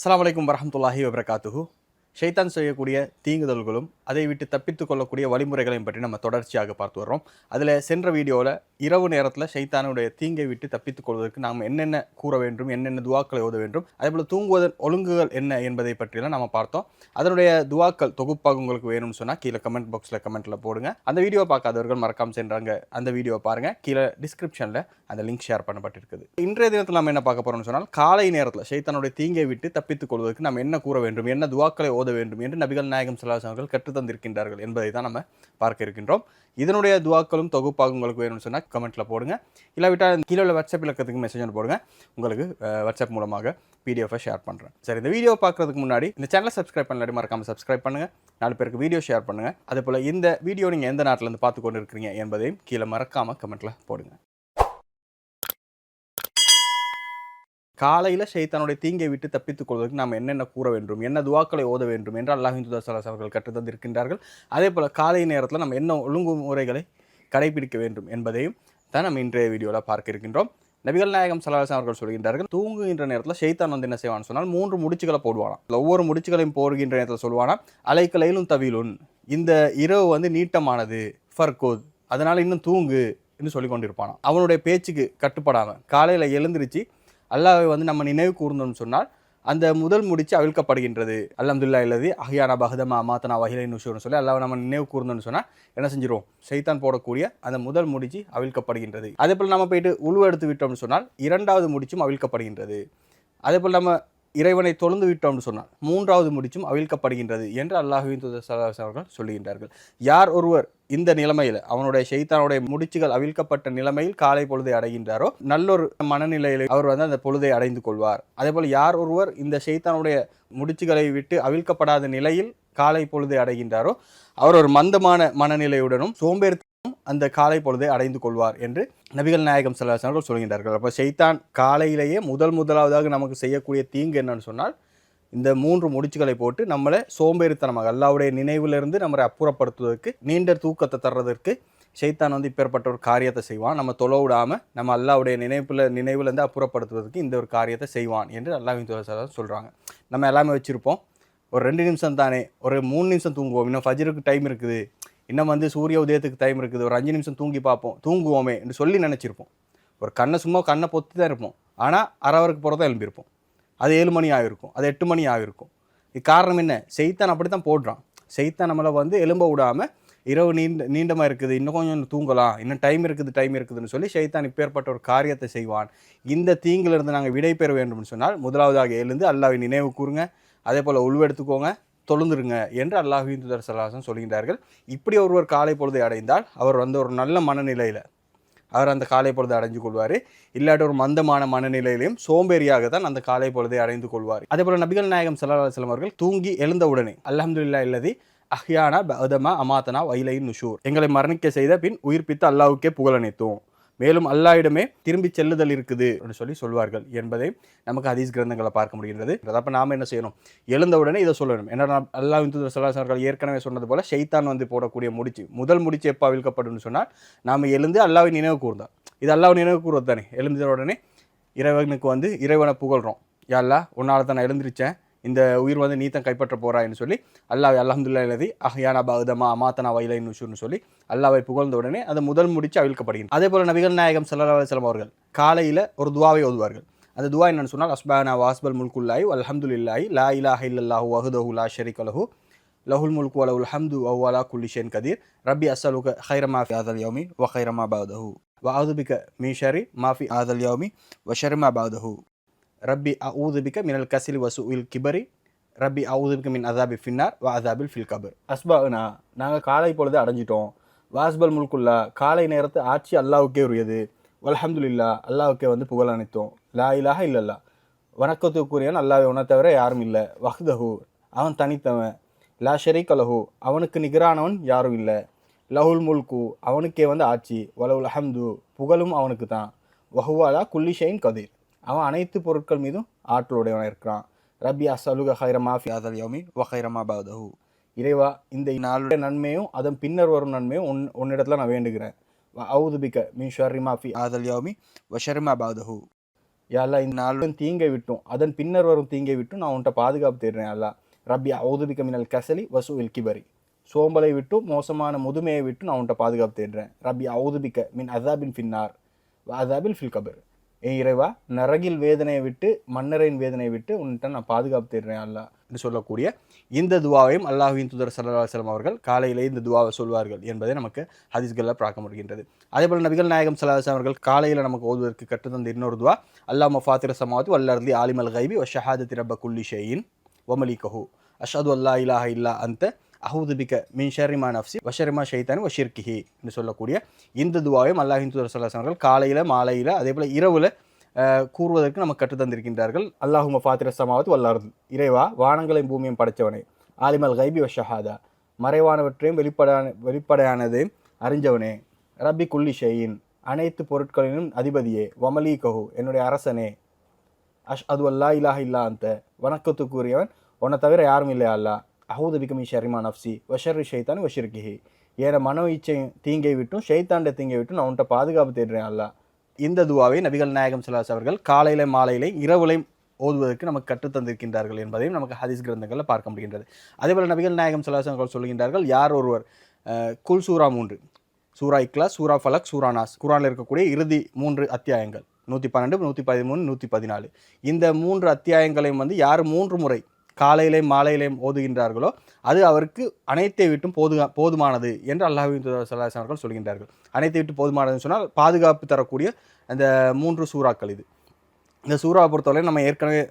அஸ்ஸலாமு அலைக்கும் வரஹ்மத்துல்லாஹி வபரகாத்துஹு. ஷைத்தான் செய்யக்கூடிய தீங்குதல்களும் அதை விட்டு தப்பித்து கொள்ளக்கூடிய வழிமுறைகளையும் பற்றி நம்ம தொடர்ச்சியாக பார்த்து வர்றோம். அதில் சென்ற வீடியோவில் இரவு நேரத்தில் ஷைத்தானுடைய தீங்கை விட்டு தப்பித்துக் கொள்வதற்கு நாம் என்னென்ன கூற வேண்டும், என்னென்ன துவாக்களை ஓத வேண்டும், அதேபோல் தூங்குவதன் ஒழுங்குகள் என்ன என்பதை பற்றியெல்லாம் நம்ம பார்த்தோம். அதனுடைய துவாக்கள் தொகுப்பாக உங்களுக்கு வேணும்னு சொன்னால் கீழே கமெண்ட் பாக்ஸில் கமெண்ட்டில் போடுங்க. அந்த வீடியோ பார்க்காதவர்கள் மறக்காமல் சென்றாங்க அந்த வீடியோவை பாருங்கள். கீழே டிஸ்கிரிப்ஷனில் அந்த லிங்க் ஷேர் பண்ணப்பட்டிருக்குது. இன்றைய தினத்தில் நம்ம என்ன பார்க்க போகிறோம்னு சொன்னால், காலை நேரத்தில் ஷைத்தானுடைய தீங்கை விட்டு தப்பித்துக் கொள்வதற்கு நம்ம என்ன கூற வேண்டும், என்ன துவாக்களை ஓத வேண்டும் என்று நபிகள் நாயகம் ஸல்லல்லாஹு அலைஹி வஸல்லம் அவர்கள் கற்றுத்தந்திருக்கின்றார்கள் என்பதை தான் நம்ம பார்க்க இருக்கின்றோம். இதனுடைய துவாக்களும் தொகுப்பாக உங்களுக்கு வேணும்னு சொன்னால் கமெண்ட்டில் போடுங்க. இல்லாவிட்டால் கீழே உள்ள வாட்ஸ்அப் இலக்கத்துக்கு மெசேஜ் ஒன்று போடுங்க. உங்களுக்கு வாட்ஸ்அப் மூலமாக பிடிஎஃபை ஷேர் பண்ணுறேன். சரி, இந்த வீடியோ பார்க்குறதுக்கு முன்னாடி இந்த சேனலை சப்ஸ்கிரைப் பண்ணலாடி மறக்காமல் சப்ஸ்கிரைப் பண்ணுங்கள். 4 பேருக்கு வீடியோ ஷேர் பண்ணுங்கள். அதே போல் இந்த வீடியோ நீங்கள் எந்த நாட்டிலேருந்து பார்த்து கொண்டு இருக்கிறீங்க என்பதையும் கீழே மறக்காமல் கமெண்ட்டில் போடுங்க. காலையில் ஷைத்தானுடைய தீங்கை விட்டு தப்பித்துக் கொள்வதற்கு நாம் என்னென்ன கூற வேண்டும், என்ன துவாக்களை ஓத வேண்டும் என்று அல்லாஹ்வின் தூதர் ஸல்லல்லாஹு அலைஹி வஸல்லம் அவர்கள் கற்றுத்தந்திருக்கின்றார்கள். அதே போல் காலை நேரத்தில் நம்ம என்ன ஒழுங்குமுறைகளை கடைபிடிக்க வேண்டும் என்பதையும் தான் நம்ம இன்றைய வீடியோவில் பார்க்க இருக்கின்றோம். நபிகள் நாயகம் ஸல்லல்லாஹு அலைஹி வஸல்லம் அவர்கள் சொல்கின்றார்கள், தூங்குகின்ற நேரத்தில் ஷைத்தான் வந்து என்ன செய்வான்னு சொன்னால் 3 முடிச்சுகளை போடுவானாம். ஒவ்வொரு முடிச்சுகளையும் போடுகின்ற நேரத்தில் சொல்லுவானா, அலைக்கலையிலும் தவிலுன், இந்த இரவு வந்து நீட்டமானது, ஃபர்கோத், அதனால் இன்னும் தூங்கு என்று சொல்லி கொண்டிருப்பானாம். அவனுடைய பேச்சுக்கு கட்டுப்படாமல் காலையில் எழுந்திருச்சு அல்லாஹ்வை வந்து நம்ம நினைவு கூர்ந்தோம்னு சொன்னால் அந்த முதல் முடிச்சு அவிழ்க்கப்படுகின்றது. அல்ஹம்துலில்லாஹி அல்லதி அஹ்யானா பஅதமா அமாத்தனா வ இலைஹி நுஷூர்னு சொல்லி அல்லாஹ்வை நம்ம நினைவு கூர்ந்தோம்னு சொன்னால் என்ன செஞ்சிரும், ஷைத்தான் போடக்கூடிய அந்த முதல் முடிச்சு அவிழ்க்கப்படுகின்றது. அதே போல் நம்ம போயிட்டு உழுவு எடுத்து விட்டோம்னு சொன்னால் 2வது முடிச்சும் அவிழ்க்கப்படுகின்றது. அதே போல் நம்ம இறைவனை தொழுந்து விட்டோம்னு சொன்னால் 3வது முடிச்சும் அவிழ்க்கப்படுகின்றது என்று அல்லாஹ்வின் தூதர் ஸல்லல்லாஹு அலைஹி வஸல்லம் அவர்கள் சொல்லுகின்றார்கள். யார் ஒருவர் இந்த நிலைமையில் அவனுடைய ஷைத்தானுடைய முடிச்சுகள் அவிழ்க்கப்பட்ட நிலைமையில் காலை பொழுதை அடைகின்றாரோ நல்லொரு மனநிலையில் அவர் வந்து அந்த பொழுதை அடைந்து கொள்வார். அதே போல் யார் ஒருவர் இந்த ஷைத்தானுடைய முடிச்சுகளை விட்டு அவிழ்க்கப்படாத நிலையில் காலை பொழுதை அடைகின்றாரோ அவர் ஒரு மந்தமான மனநிலையுடனும் சோம்பேறி அந்த காலை பொழுதை அடைந்து கொள்வார் என்று நபிகள் நாயகம் ஸல்லல்லாஹு அலைஹி வஸல்லம் சொல்கின்றார்கள். அப்போ ஷைத்தான் காலையிலேயே முதலாவதாக நமக்கு செய்யக்கூடிய தீங்கு என்னன்னு சொன்னால் இந்த 3 முடிச்சுகளை போட்டு நம்மளை சோம்பேறித்தனமாக அல்லாஹ்வுடைய நினைவிலிருந்து நம்மளை அப்புறப்படுத்துவதற்கு, நீண்ட தூக்கத்தை தர்றதற்கு ஷைத்தான் வந்து இப்பேற்பட்ட ஒரு காரியத்தை செய்வான். நம்ம தொலை விடாமல் நம்ம அல்லாஹ்வுடைய நினைவுலேருந்து அப்புறப்படுத்துவதற்கு இந்த ஒரு காரியத்தை செய்வான் என்று அல்லாஹ்வின் தூதர் சொல்கிறாங்க. நம்ம எல்லாமே வச்சுருப்போம், ஒரு 2 நிமிஷம் தானே, ஒரு 3 நிமிஷம் தூங்குவோம், இன்னும் ஃபஜ்ருக்கு டைம் இருக்குது, இன்னும் வந்து சூரிய உதயத்துக்கு டைம் இருக்குது, ஒரு 5 நிமிஷம் தூங்கி பார்ப்போம், தூங்குவோமே என்று சொல்லி நினச்சிருப்போம். ஒரு கண்ணை பொத்தி தான் இருப்போம். ஆனால் அரவருக்கு போகிறதான் எழும்பியிருப்போம். அது 7 மணி ஆகிருக்கும், அது 8 மணி ஆகிருக்கும். இது காரணம் என்ன? ஷைத்தான் அப்படி தான் போடுறான். ஷைத்தான் நம்மளை வந்து எழும்ப விடாமல் இரவு நீண்டமாக இருக்குது, இன்னும் கொஞ்சம் தூங்கலாம், இன்னும் டைம் இருக்குதுன்னு சொல்லி ஷைத்தான் இப்பேற்பட்ட ஒரு காரியத்தை செய்வான். இந்த தீங்கிலிருந்து நாங்கள் விடை பெற வேண்டும்னு சொன்னால் முதலாவதாக எழுந்து அல்லாஹ்வை நினைவு கூறுங்க. அதே போல் உள்வெடுத்துக்கோங்க, தொழுந்துருங்க என்று அல்லாஹ்வின் தூதர் ஸல்லல்லாஹு அலைஹி வஸல்லம் சொல்கின்றார்கள். இப்படி ஒருவர் காலை பொழுதை அடைந்தால் அவர் வந்து ஒரு நல்ல மனநிலையில் அவர் அந்த காலை பொழுதை அடைஞ்சு கொள்வார். இல்லாட்டி ஒரு மந்தமான மனநிலையிலையும் சோம்பேறியாக தான் அந்த காலை பொழுதை அடைந்து கொள்வார். அதே போல் நபிகள் நாயகம் ஸல்லல்லாஹு அலைஹி வஸல்லம் அவர்கள் தூங்கி எழுந்த உடனே அல்ஹம்துலில்லாஹி அல்லதி அஹ்யானா பஅதமா அமாத்தனா வ இலைஹி நுஷூர், எங்களை மரணிக்க செய்த பின் உயிர்ப்பித்த அல்லாஹ்வுக்கே புகழனைத்தும், மேலும் அல்லாஹ்விடமே திரும்பி செல்லுதல் இருக்குது என்று சொல்லி சொல்வார்கள் என்பதை நமக்கு ஹதீஸ் கிரந்தங்களை பார்க்க முடிகின்றது. அப்போ நாம் என்ன செய்யணும்? எழுந்த உடனே இதை சொல்லணும். ஏன்னா அல்லாஹ்வின் தூதர் ஸல்லல்லாஹு அலைஹி வஸல்லம் ஏற்கனவே சொன்னது போல் ஷைத்தான் வந்து போடக்கூடிய முதல் முடிச்சு எப்போ அவிழ்க்கப்படும் சொன்னால் நாம் எழுந்து அல்லாஹ்வை நினைவு கூர்ந்தோம். இது அல்லாஹ்வை நினைவு கூறுவது தானே. எழுந்த உடனே இறைவனுக்கு வந்து இறைவனை புகழ்கிறோம். யா அல்லாஹ், உன்னால் தான் நான் எழுந்திருச்சேன், இந்த உயிர் வந்து நீ தான் கைப்பற்ற போறான்னு சொல்லி அல்ஹம்துலில்லாஹி அல்லதி அஹ்யானா பஅதமா அமாத்தனா வ இலைஹி நுஷூர்னு சொல்லி அல்லாஹ்வை புகழ்ந்த உடனே அந்த முதல் முடிச்சு அவிழ்க்கப்படுகிறது. அதே போல் நபிகள் நாயகம் ஸல்லல்லாஹு அலைஹி வஸல்லம் அவர்கள் காலையில் ஒரு துவாவை ஓதுவார்கள். அந்த துவா என்னன்னு சொன்னால், அஸ்பஹானா வாஸ்பல் முல்குல்லாஹி அல்ஹம்துலில்லாஹி லா இலாஹ இல்லல்லாஹு வஹ்தஹு லா ஷரீக லஹு லஹுல் முல்கு வ லஹுல் ஹம்து வ ஹுவ அலா குல்லி ஷைஇன் கதீர் ரப்பி அஸ்அலுக கைர மா ஃபி ஹாதல் யௌமி வ கைர மா பஅதஹு வ அஊது பிக மின் ஷர்ரி மா ஃபி ஹாதல் யௌமி வ ஷர்ரி மா பஅதஹு ரப்பி அஊது பிக மினல் கஸலி வ சுஇல் கிபரி ரப்பி அஊது மின் அஸாபி ஃபின்னார் வ அஸாபில் ஃபில் கபர். அஸ்பஹ்னா, நாங்கள் காலை பொழுது அடைஞ்சிட்டோம். வாஸ்பல் முல்குல்லா, காலை நேரத்து ஆட்சி அல்லாஹ்வுக்கே உரியது. வல்ஹம்துலில்லாஹ், அல்லாஹ்வுக்கே வந்து புகழ் அனைத்தும். லா இலாஹ இல்லல்லா, வணக்கத்துக்குரியவன் அல்லாஹ்வை உன்னை தவிர யாரும் இல்லை. வஹ்தஹு, அவன் தனித்தவன். லா ஷரீக லஹு, அவனுக்கு நிகரானவன் யாரும் இல்லை. லஹுல் முல்கு, அவனுக்கே வந்து ஆட்சி. வலஹுல் ஹம்து, புகழும் அவனுக்கு தான். வஹுவ அலா குல்லி ஷைஇன் கதீர், அவன் அனைத்து பொருட்கள் மீதும் ஆற்றலுடையவன் இருக்கிறான். ரப்பி அஸ்அலுக கைர மா ஃபி ஹாதல் யௌமி வ கைர மா பஅதஹு, இறைவா, இந்த நாளுடைய நன்மையும் அதன் பின்னர் வரும் நன்மையும் உன்னிடத்தில் நான் வேண்டுகிறேன். வ அஊது பிக மின் ஷர்ரி மா ஃபி ஹாதல் யௌமி வ ஷர்ரி மா பஅதஹு, யாழ்லா இந்த நாளும் தீங்கை விட்டும் அதன் பின்னர் வரும் தீங்கை விட்டும் நான் உன்கிட்ட பாதுகாப்பு தேடுறேன் அல்லா. ரப்பி அவுதுபிக்க மினல் கசலி வசு இல் கிபரி, சோம்பலை விட்டு மோசமான முதுமையை விட்டு நான் உன்கிட்ட பாதுகாப்பு தேடுறேன். ரப்பி அவுதுபிக்க மின் அசாபின் ஃபின்னார் அசாபில் ஃபில் கபர், ஏ இறைவா நரகில் வேதனையை விட்டு மன்னரின் வேதனையை விட்டு உன்கிட்ட நான் பாதுகாப்பு தேடுறேன் அல்லா என்று சொல்லக்கூடிய இந்த துவாவையும் அல்லாஹ்வின் தூதர் ஸல்லல்லாஹு அலைஹி வஸல்லம் அவர்கள் காலையிலே இந்த துவாவை சொல்வார்கள் என்பதை நமக்கு ஹதீஸ்களில் பார்க்க முடிகின்றது. அதேபோல் நபிகள் நாயகம் ஸல்லல்லாஹு அலைஹி வஸல்லம் அவர்கள் காலையில் நமக்கு ஓதுவதற்கு கற்றுத்தந்த இன்னொரு துவா, அல்லாஹும்ம ஃபாத்திர ஸமாவாத்தி வல் அர்தி ஆலிமல் கைபி வ ஷஹாதத்தி ரப்ப குல்லி ஷைஇன் வ மலிகஹு அஷ்ஹது அல்லா இலாஹ இல்லா அன்த அஹூது பிக மின் ஷர்ரி மா நஃப்ஸி வ ஷர்ரி மா ஷைத்தானி வ ஷிர்கிஹி என்று சொல்லக்கூடிய இந்த துவாவையும் அல்லாஹ்வின் தூதர் ஸல்லல்லாஹு அலைஹி வஸல்லம் அவர்கள் காலையில் மாலையில் அதேபோல் இரவில் கூறுவதற்கு நமக்கு கற்றுத்தந்திருக்கின்றார்கள். அல்லாஹும்ம ஃபாத்திர ஸமாவாத்தி வல் அர்தி, இறைவா வானங்களையும் பூமியும் படைத்தவனே, ஆலிமல் கைபி வ ஷஹாதா, மறைவானவற்றையும் வெளிப்படையானதையும் அறிஞ்சவனே, ரப்பி குல்லி ஷையின், அனைத்து பொருட்களிலும் அதிபதியே, வமலீகஹு, என்னுடைய அரசனே, அஷ்ஹது அல்லா இலாஹ இல்லா அன்த, வணக்கத்துக்குரியவன் உன்னை தவிர யாரும் இல்லையா அல்லா, அஹூது பிக மின் ஷர்ரி மா நஃப்ஸி வ ஷர்ரி ஷைத்தானி வ ஷிர்கிஹி, ஏன மனோ இச்சை தீங்கை விட்டும் ஷைத்தாண்ட தீங்கை விட்டும் நான் உன்கிட்ட பாதுகாப்பு தேடுறேன் அல்லா. இந்த துவாவை நபிகள் நாயகம் ஸல்லல்லாஹு அலைஹி வஸல்லம் அவர்கள் காலையில மாலையிலே இரவுலையும் ஓதுவதற்கு நமக்கு கற்றுத்தந்திருக்கின்றார்கள் என்பதையும் நமக்கு ஹதீஸ் கிரந்தங்களில் பார்க்க முடிகின்றது. அதேபோல் நபிகள் நாயகம் ஸல்லல்லாஹு அலைஹி வஸல்லம் அவர்கள் சொல்கின்றார்கள், யார் ஒருவர் குல் சூரா 3, சூரா இக்லாஸ், சூரா ஃபலக், சூரா நாஸ், குர்ஆனில் இருக்கக்கூடிய இறுதி 3 அத்தியாயங்கள் 112, 113, 114, இந்த 3 அத்தியாயங்களையும் யார் 3 முறை காலையிலேயும் மாலையிலேயும் ஓதுகின்றார்களோ அது அவருக்கு அனைத்தை விட்டும் போதுமானது என்று அல்லாஹ்வின் தூதர் ஸல்லல்லாஹு அலைஹி வஸல்லம் அவர்கள் சொல்கின்றார்கள். அனைத்தை விட்டு போதுமானதுன்னு சொன்னால் பாதுகாப்பு தரக்கூடிய அந்த 3 சூறாக்கள் இது. இந்த சூறாவை பொறுத்தவரை நம்ம ஏற்கனவே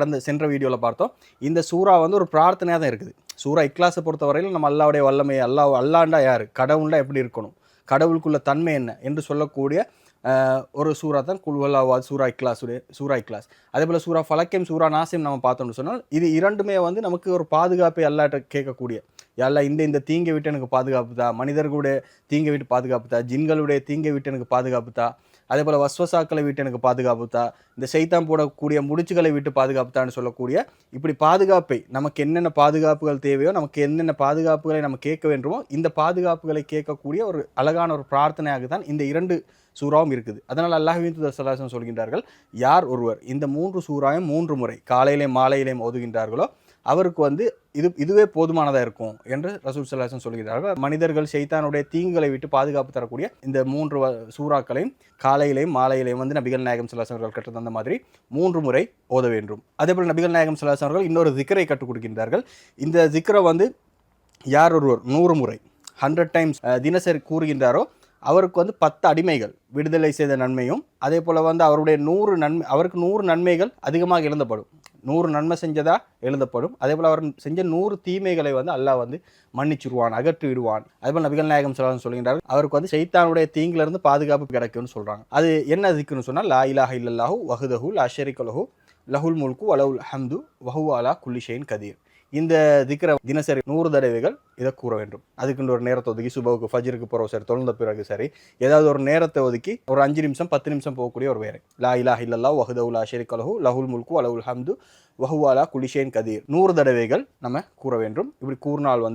அந்த சென்ற வீடியோவில் பார்த்தோம். இந்த சூறா ஒரு பிரார்த்தனையாக தான் இருக்குது. சூறா இக்லாஸை பொறுத்தவரையில் நம்ம அல்லாவுடைய வல்லமையை, அல்லாண்டா யார், கடவுள்னா எப்படி இருக்கணும், கடவுளுக்குள்ள தன்மை என்ன என்று சொல்லக்கூடிய ஒரு சூறா தான் குல்வல்லாவாத் சூறா இக்லாஸ். அதே போல் சூறா ஃபலக்கையும் சூறா நாஸையும் நம்ம பார்த்தோம்னு சொன்னால் இது இரண்டுமே நமக்கு ஒரு பாதுகாப்பை அல்லாட்ட கேட்கக்கூடிய, எல்லா இந்த தீங்கை விட்டு எனக்கு பாதுகாப்பு தா, மனிதர்களுடைய தீங்கை விட்டு பாதுகாப்பு தா, ஜின்களுடைய தீங்கை விட்டு எனக்கு பாதுகாப்பு தா, அதே போல் வஸ்வசாக்களை விட்டு எனக்கு பாதுகாப்பு தா, இந்த சைத்தான் போடக்கூடிய முடிச்சுகளை விட்டு பாதுகாப்பு தான்னு சொல்லக்கூடிய இப்படி பாதுகாப்பை, நமக்கு என்னென்ன பாதுகாப்புகள் தேவையோ, நமக்கு என்னென்ன பாதுகாப்புகளை நம்ம கேட்க வேண்டுமோ இந்த பாதுகாப்புகளை கேட்கக்கூடிய ஒரு அழகான ஒரு பிரார்த்தனையாக தான் இந்த 2 சூறாவும் இருக்குது. அதனால் அல்லாஹ்வின் தூதர் ஸல்லல்லாஹு அலைஹி வஸல்லம் சொல்கின்றார்கள், யார் ஒருவர் இந்த 3 சூறாயும் 3 முறை காலையிலேயும் மாலையிலேயும் ஓதுகின்றார்களோ அவருக்கு இதுவே போதுமானதாக இருக்கும் என்று ரசூல் ஸல்லல்லாஹு அலைஹி வஸல்லம் சொல்கிறார்கள். மனிதர்கள் ஷைத்தானுடைய தீங்குகளை விட்டு பாதுகாப்பு தரக்கூடிய இந்த 3 சூறாக்களையும் காலையிலேயும் மாலையிலேயும் நபிகள் நாயகம் ஸல்லல்லாஹு அலைஹி வஸல்லம் அவர்கள் கற்றுத்தந்த மாதிரி 3 முறை ஓத வேண்டும். அதேபோல் நபிகள் நாயகம் ஸல்லல்லாஹு அலைஹி வஸல்லம் அவர்கள் இன்னொரு திக்ரை கற்றுக் கொடுக்கின்றார்கள். இந்த திக்ரை யார் ஒருவர் 100 முறை 100 டைம்ஸ் தினசரி கூறுகின்றாரோ அவருக்கு 10 அடிமைகள் விடுதலை செய்த நன்மையும், அதே போல் அவருடைய 100 நன்மை, அவருக்கு 100 நன்மைகள் அதிகமாக எழுதப்படும், 100 நன்மை செஞ்சதா எழுதப்படும். அதே போல் அவர் செஞ்ச 100 தீமைகளை அல்லாஹ் மன்னிச்சிருவான், அகற்றி விடுவான். அதேபோல் நபிகள் நாயகம் ஸல்லல்லாஹு அலைஹி வஸல்லம் சொல்கின்றார்கள், அவருக்கு ஷைத்தானுடைய தீங்கிலிருந்து பாதுகாப்பு கிடைக்கும்னு சொல்கிறாங்க. அது என்ன திக்ருன்னு சொன்னால், லா இலாஹ இல்லல்லாஹு வஹ்தஹு லா ஷரீக லஹு லஹுல் முல்கு வலஹுல் ஹம்து வஹுவ அலா குல்லி ஷைஇன் கதீர். இந்த திக்ரை தினசரி 100 தடவைகள் இதை கூற வேண்டும். அதுக்குன்னு ஒரு நேரத்தை ஒதுக்கி, சுபவுக்கு ஃபஜ்ருக்கு போகிறோம் சரி, தொழுந்த பிறகு சரி, ஏதாவது ஒரு நேரத்தை ஒதுக்கி ஒரு 5 நிமிஷம் 10 நிமிஷம் போகக்கூடிய ஒரு வேலை. லா இலாஹ இல்லல்லாஹு வஹ்தஹு லா ஷரீக லஹு லஹுல் முல்கு வலஹுல் ஹம்து வஹுவ அலா குல்லி ஷைஇன் கதீர் 100 தடவைகள் நம்ம கூற வேண்டும். இப்படி கூறினால்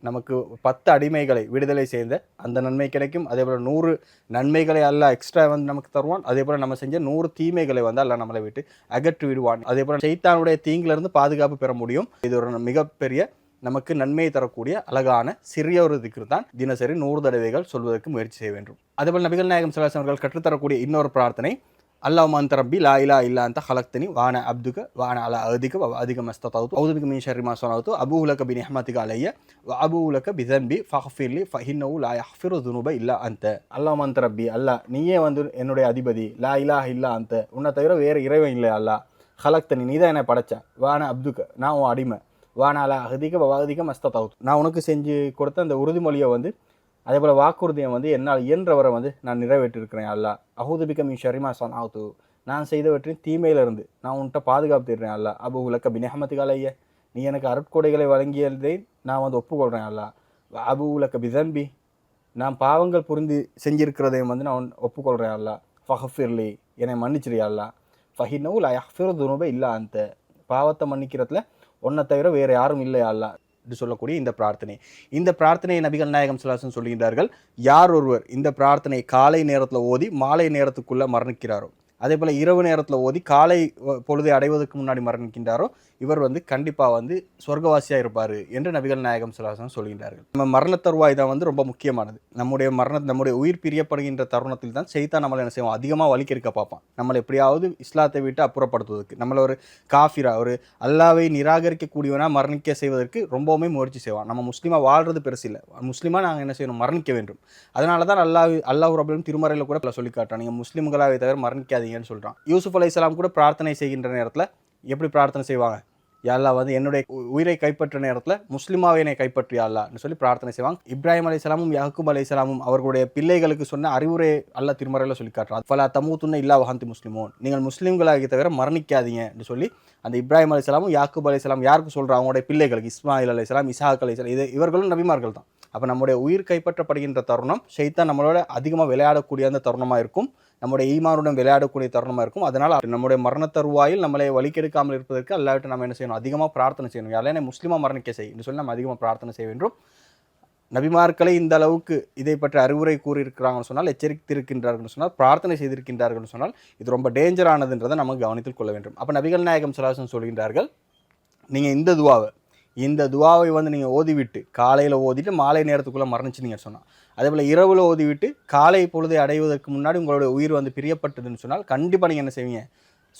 நமக்கு 10 அடிமைகளை விடுதலை செய்த அந்த நன்மை கிடைக்கும். அதே போல் 100 நன்மைகளை அல்லாஹ் எக்ஸ்ட்ரா நமக்கு தருவான். அதே போல் நம்ம செஞ்ச 100 தீமைகளை அல்லாஹ் நம்மளை விட்டு அகற்றி விடுவான். அதே போல் ஷைத்தானுடைய தீங்கிலிருந்து பாதுகாப்பு பெற முடியும். இது ஒரு மிகப்பெரிய நமக்கு நன்மையை தரக்கூடிய அழகான சிறிய ஒரு திக்ரு தான். தினசரி 100 தடவைகள் சொல்வதற்கு முயற்சி செய்ய வேண்டும். அதேபோல் நபிகள் நாயகம் ஸல்லல்லாஹு அலைஹி வஸல்லம் அவர்கள் கற்றுத்தரக்கூடிய இன்னொரு பிரார்த்தனை, அல்லாஹும்ம அன்த ரப்பி லா இலாஹ இல்லா அன்த ஹலக்தனி வ அன அப்துக வ அன அலா அஹ்திக வ அதிக மஸ்ததஅது அஊது பிக மின் ஷர்ரி மா ஸனஅது அபூஉ லக பி நிஹ்மதிக அலைய வ அபூஉ லக பி ஸன்பி ஃபக்ஃபிர்லி ஃபஇன்னஹு லா யக்ஃபிரு ஸுனூப இல்லா அன்த. அல்லாஹும்ம அன்த ரப்பி, அல்லாஹ் நீயே என்னுடைய அதிபதி, லா இலாஹ இல்லா அன்த, உன்னை தவிர வேறு இறைவன் இல்லை அல்லாஹ், ஹலக்தனி நீ தான் என்னை படைச்ச, வ அன அப்துக நான் உன் அடிமை, வ அன அலா அஹ்திக வ அதிக மஸ்ததஅது நான் உனக்கு செஞ்சு கொடுத்த அந்த உறுதிமொழியை அதே போல் வாக்குறுதியை என்னால் இயன்றவரை நான் நிறைவேற்றிருக்கிறேன் அல்லாஹ். அஹூது பிக மின் ஷர்ரி மா ஸனஅது நான் செய்தவற்றின் தீமையிலிருந்து நான் உன்கிட்ட பாதுகாப்பு தேடுறேன் அல்லாஹ். அபூஉ லக பி நிஹ்மதிக அலைய நீ எனக்கு அருட்கொடைகளை வழங்கியதை நான் ஒப்புக்கொள்கிறேன் அல்லாஹ். அபூஉ லக பி ஸன்பி நான் பாவங்கள் புரிந்து செஞ்சிருக்கிறதையும் நான் ஒப்புக்கொள்கிறேன் அல்லாஹ். ஃபக்ஃபிர்லி என்னை மன்னிச்சிரியா அல்லாஹ். ஃபஇன்னஹு லா யக்ஃபிரு ஸுனூப இல்லா அன்த பாவத்தை மன்னிக்கிறதுல உன்னை தவிர வேறு யாரும் இல்லை அல்லாஹ் என்று சொல்லக்கூடிய இந்த பிரார்த்தனையை நபிகள் நாயகம் ஸல்லல்லாஹு அலைஹி வஸல்லம் சொல்கின்றார்கள், யார் ஒருவர் இந்த பிரார்த்தனை காலை நேரத்தில் ஓதி மாலை நேரத்துக்குள்ளே மரணிக்கிறாரோ, அதே போல் இரவு நேரத்தில் ஓதி காலை பொழுதை அடைவதற்கு முன்னாடி மரணிக்கின்றாரோ இவர் வந்து கண்டிப்பாக வந்து சொர்க்கவாசியாக இருப்பார் என்று நபிகள் நாயகம் ஸல்லல்லாஹு அலைஹி வஸல்லம் சொல்கின்றார்கள். நம்ம மரண தருவாய் தான் வந்து ரொம்ப முக்கியமானது. நம்முடைய உயிர் பிரியப்படுகின்ற தருணத்தில் தான் ஷைத்தான் நம்மளை என்ன செய்வோம், அதிகமாக வலிக்கெடுக்க பார்ப்பான். நம்மளை எப்படியாவது இஸ்லாத்தை விட்டு அப்புறப்படுத்துவதற்கு, நம்மளை ஒரு காஃபிரா, ஒரு அல்லாவை நிராகரிக்கக்கூடியவனாக மரணிக்க செய்வதற்கு ரொம்பவுமே முயற்சி செய்வான். நம்ம முஸ்லீமாக வாழ்றது பெருசு இல்லை, முஸ்லீமாக நாங்கள் என்ன செய்யணும், மரணிக்க வேண்டும். அதனால தான் அல்லாஹ் ரப்பல் திருமறையில் கூட சொல்லி காட்டுறான், நீங்கள் முஸ்லீம்களாகவே தவிர மரணிக்காதீங்கன்னு சொல்கிறான். யூசுப் அலைஹிஸ்ஸலாம் கூட பிரார்த்தனை செய்கின்ற நேரத்தில் எப்படி பிரார்த்தனை செய்வாங்க, யா அல்லாஹ் வந்து என்னுடைய உயிரை கைப்பற்ற நேரத்தில் முஸ்லிமாவை என்னை கைப்பற்றி அல்லாஹ்னு சொல்லி பிரார்த்தனை செய்வாங்க. இப்ராஹிம் அலைஹிஸ்ஸலாமும் யாக்கூப் அலைஹிஸ்ஸலாமும் அவர்களுடைய பிள்ளைகளுக்கு சொன்ன அறிவுரை அல்லாஹ் திருமறையில் சொல்லி காட்டுறான். ஃபலா தமூத்துன்ன இல்லா வஹன்து முஸ்லிமூன், நீங்கள் முஸ்லீம்களாகி தவிர மரணிக்காதீங்கன்னு சொல்லி அந்த இப்ராஹிம் அலைஹிஸ்ஸலாமும் யாக்கூப் அலைஹிஸ்ஸலாம் யாருக்கு சொல்கிறாங்க, அவங்களுடைய பிள்ளைகளுக்கு இஸ்மாயில் அலைஹிஸ்ஸலாம், இஸ்ஹாக் அலைஹிஸ்ஸலாம், இவர்களும் நபிமார்கள் தான். அப்போ நம்முடைய உயிர் கைப்பற்றப்படுகின்ற தருணம் ஷைத்தான் நம்மளோட அதிகமாக விளையாடக்கூடிய அந்த தருணமாக இருக்கும், நம்முடைய ஈமானுடன் விளையாடக்கூடிய தருணமாக இருக்கும். அதனால் நம்முடைய மரண தருவாயில் நம்மளை வலிக்கெடுக்காமல் இருப்பதற்கு அல்லாஹ்விட்ட நம்ம என்ன செய்யணும், அதிகமாக பிரார்த்தனை செய்யணும். யாரையும் முஸ்லீமாக மரணிக்க செய்யணும் சொல்லி நம்ம அதிகமாக பிரார்த்தனை செய்ய வேண்டும். நபிமார்களை இந்த அளவுக்கு இதை பற்றி அறிவுரை கூறியிருக்கிறாங்கன்னு சொன்னால், எச்சரித்திருக்கின்றார்கள் சொன்னால், பிரார்த்தனை செய்திருக்கின்றார்கள் சொன்னால், இது ரொம்ப டேஞ்சரானதுன்றதை நம்ம கவனத்தில் கொள்ள வேண்டும். அப்போ நபிகள் நாயகம் ஸல்லல்லாஹு அலைஹி வஸல்லம் சொல்கின்றார்கள், நீங்கள் இந்த துவாவை வந்து நீங்கள் ஓதிவிட்டு காலையில் ஓதிட்டு மாலை நேரத்துக்குள்ளே மரணிச்சிங்க சொன்னால், அதே போல் இரவில் ஓதிவிட்டு காலை பொழுதை அடைவதற்கு முன்னாடி உங்களுடைய உயிர் வந்து பிரியப்பட்டதுன்னு சொன்னால் கண்டிப்பாக நீங்கள் என்ன செய்வீங்க,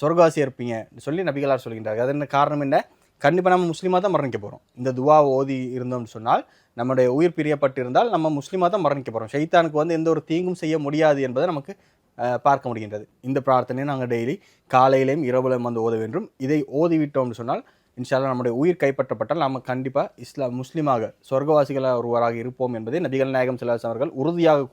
சொர்க்கவாசியாக இருப்பீங்க சொல்லி நபிகளார் சொல்கின்றார்கள். அது என்ன காரணம் என்ன, கண்டிப்பாக நம்ம முஸ்லீமாக தான் மரணிக்க போகிறோம். இந்த துவாவை ஓதி இருந்தோம்னு சொன்னால், நம்முடைய உயிர் பிரியப்பட்டிருந்தால் நம்ம முஸ்லீமாக தான் மரணிக்க போகிறோம். ஷைத்தானுக்கு வந்து எந்த ஒரு தீங்கும் செய்ய முடியாது என்பதை நமக்கு பார்க்க முடிகின்றது. இந்த பிரார்த்தனையை நாங்கள் டெய்லி காலையிலையும் இரவுலையும் வந்து ஓத வேண்டும். இதை ஓதிவிட்டோம்னு சொன்னால் இன்ஷா அல்லாஹ் நம்முடைய உயிர் கைப்பற்றப்பட்டால் நாம் கண்டிப்பாக முஸ்லீமாக சொர்க்கவாசிகளாக ஒருவராக இருப்போம் என்பதை நபிகள் நாயகம் ஸல்லல்லாஹு அலைஹி வஸல்லம் அவர்கள் உறுதியாக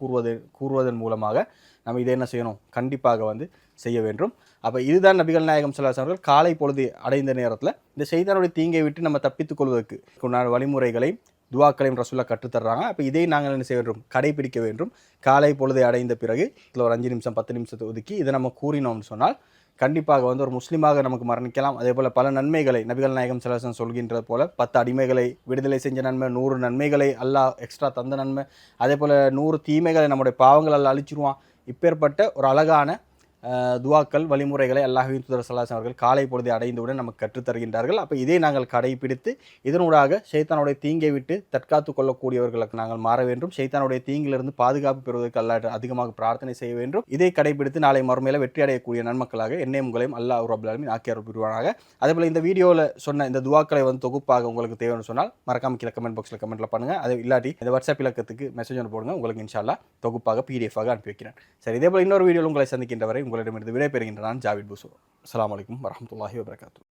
கூறுவதன் மூலமாக நம்ம இதை என்ன செய்யணும், கண்டிப்பாக வந்து செய்ய வேண்டும். அப்போ இதுதான் நபிகள் நாயகம் ஸல்லல்லாஹு அலைஹி வஸல்லம் அவர்கள் காலை பொழுது அடைந்த நேரத்தில் இந்த ஷைத்தானுடைய தீங்கை விட்டு நம்ம தப்பித்துக் கொள்வதற்கு உண்டான வழிமுறைகளை துவாக்களையும் ரசூலுல்லாஹ் கற்றுத்தர்றாங்க. அப்போ இதை நாங்கள் என்ன செய்ய வேண்டும், கடைபிடிக்க வேண்டும். காலை பொழுதை அடைந்த பிறகு இதில் ஒரு 5 நிமிஷம் 10 நிமிஷத்தை ஒதுக்கி இதை நம்ம கூறினோம்னு சொன்னால் கண்டிப்பாக வந்து ஒரு முஸ்லீமாக நமக்கு மரணிக்கலாம். அதே போல் பல நன்மைகளை நபிகள் நாயகம் ஸல்லல்லாஹு அலைஹி வஸல்லம் சொல்கின்றது போல 10 அடிமைகளை விடுதலை செஞ்ச நன்மை, 100 நன்மைகளை அல்லாஹ் எக்ஸ்ட்ரா தந்த நன்மை, அதே போல் 100 தீமைகளை நம்முடைய பாவங்கள் அல்லாஹ் அழிச்சிருவான். இப்பேற்பட்ட ஒரு அழகான துவாக்கள் வழிமுறைகளை அல்லாஹ்வின் தூதர் ஸல்லல்லாஹு அலைஹி வஸல்லம் அவர்கள் காலை பொழுதை அடைந்தவுடன் நமக்கு கற்றுத்தருகின்றார்கள். அப்போ இதை நாங்கள் கடைபிடித்து இதனூடாக ஷைத்தானுடைய தீங்கை விட்டு தற்காத்து கொள்ளக்கூடியவர்களுக்கு நாங்கள் மாற வேண்டும். ஷைத்தானுடைய தீங்கிலிருந்து பாதுகாப்பு பெறுவதற்கு அல்லாஹ் அதிகமாக பிரார்த்தனை செய்ய வேண்டும். இதை கடைபிடித்து நாளை மறுமையில வெற்றி அடையக்கூடிய நன்மக்களாக என்னையும் உங்களையும் அல்லாஹ் ரப்பல் ஆலமீன் ஆக்கி அருள் புரிவானாக. அதேபோல் இந்த வீடியோவில் சொன்ன இந்த துவாக்களை வந்து தொகுப்பாக உங்களுக்கு தேவைன்னு சொன்னால் மறக்காம கீழே கமெண்ட் பாக்ஸில் கமெண்ட்டில் பண்ணுங்கள். அது இல்லாட்டி இந்த வாட்ஸ்அப் இலக்கத்துக்கு மெசேஜ் ஒன்று போடுங்க, உங்களுக்கு இன்ஷா அல்லாஹ் தொகுப்பாக PDF-ஆக அனுப்பி வைக்கிறேன். சரி, இதேபோல் இன்னொரு வீடியோவில் உங்களை சந்திக்கின்ற வரை உங்களிடமிருந்து விடைபெறுகின்ற நான் ஜாவித் பூசூர். அஸ்ஸலாமு அலைக்கும் வரஹ்மத்துல்லாஹி வபரகாத்துஹு.